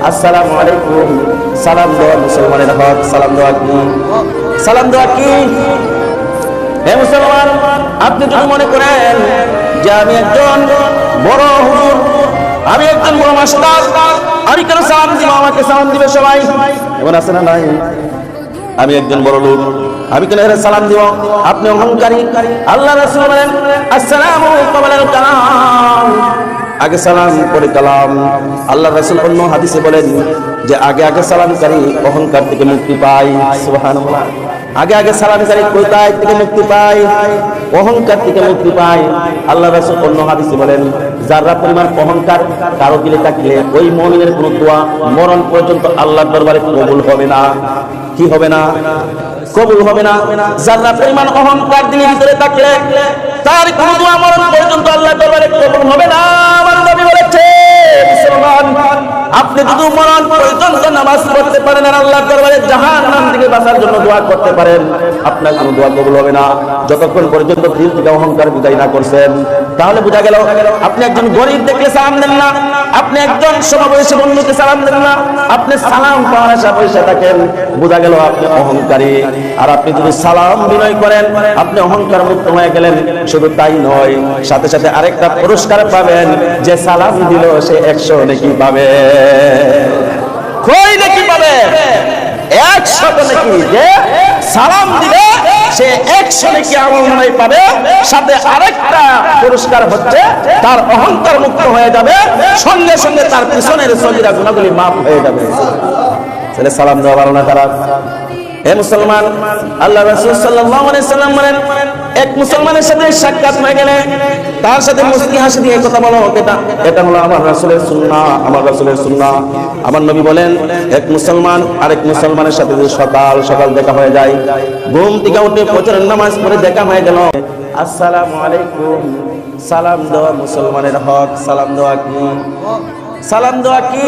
আসসালামু আলাইকুম, সালাম দেওয়া মুসলমানের হক। সালাম দেওয়া কি? সালাম দেওয়া কি? হে মুসলমান, আপনি যদি মনে করেন যে আমি একজন বড় হুজুর, আমি একজন বড় মাস্টার, আমি কেন সালাম দিব, আমাকে সালাম দিবে সবাই, এমন আছে না নাই? আমি একজন বড় লোক, আমি কেন সালাম দিব? আপনি অহংকারী। আল্লাহ রাসূল বলেন আসসালামু ক্বাবলাল কালাম, আগে সালাম পরে কালাম। আল্লাহ রাসূল অন্য হাদিসে বলেন যে আগে আগে সালামকারী অহংকার থেকে মুক্তি পায়। সুবহানাল্লাহ। আগে আগে সালামকারী কোথায় থেকে মুক্তি পায়? অহংকার থেকে মুক্তি পায়। আল্লাহ রাসূল অন্য হাদিসে বলেন যারা পরিমাণ অহংকার কারো দিলে থাকলে ওই মুমিনের কোনো দোয়া মরণ পর্যন্ত আল্লাহর দরবারে কবুল হবে না। কি হবে না? কবুল হবে না। যারা পরিমাণ অহংকার দিলে ভিতরে থাকলে তার কোনো দোয়া মরণ পর্যন্ত আল্লাহর দরবারে কবুল হবে না। আমার নবী বলেছে মুসলমান, আপনি যদি মরণ পর্যন্ত নামাজ পড়তে পারেন আর আল্লাহর দরবারে জাহান্নাম থেকে বাঁচার জন্য দোয়া করতে পারেন, আপনার কোনো দোয়া কবুল হবে না যতক্ষণ পর্যন্ত দিল থেকে অহংকার বিদায় না করছেন। তাহলে বোঝা গেল আপনি একজন গরিব দেখলে সালাম দেন না, আপনি একজন সমবয়সী বন্ধুকে সালাম দেন না, আপনি সালাম পাওয়ার আশা পয়সা থাকেন, বোঝা গেল আপনি অহংকারী। আর আপনি যদি সালাম বিনয় করেন আপনি অহংকার মুক্ত হয়ে গেলেন। শুধু তাই নয়, সাথে সাথে আরেকটা পুরস্কার পাবেন, যে সালাম দিল সে 100 নেকি পাবে। কই নেকি পাবে? 100 নেকি। যে সালাম দিলে সে 100 নেকি আমলনামায় পাবে। সাথে আরেকটা পুরস্কার হচ্ছে তার অহংকার মুক্ত হয়ে যাবে, সঙ্গে সঙ্গে তার পিছনের সগীরা গুনাহগুলি মাফ হয়ে যাবে। তাহলে সালাম দেওয়া ভালো না খারাপ? হে মুসলমান, আল্লাহ রাসূল সাল্লাল্লাহু আলাইহি সাল্লাম বলেন এক মুসলমানের সাথে সাক্ষাৎ হয়ে গেলে তার সাথে মুস্কি হাসি দিয়ে কথা বলো, এটা হলো আমার রাসূলের সুন্নাহ, আমার রাসূলের সুন্নাহ। আমার নবী বলেন এক মুসলমান আরেক মুসলমানের সাথে যদি সকাল সকাল দেখা হয়ে যায়, ঘুম থেকে উঠে ফজরের নামাজ পড়ে দেখা হয়ে গেল, আসসালামু আলাইকুম, সালাম দেওয়া মুসলমানের হক। সালাম দেওয়া কি? সালাম দেওয়া কি?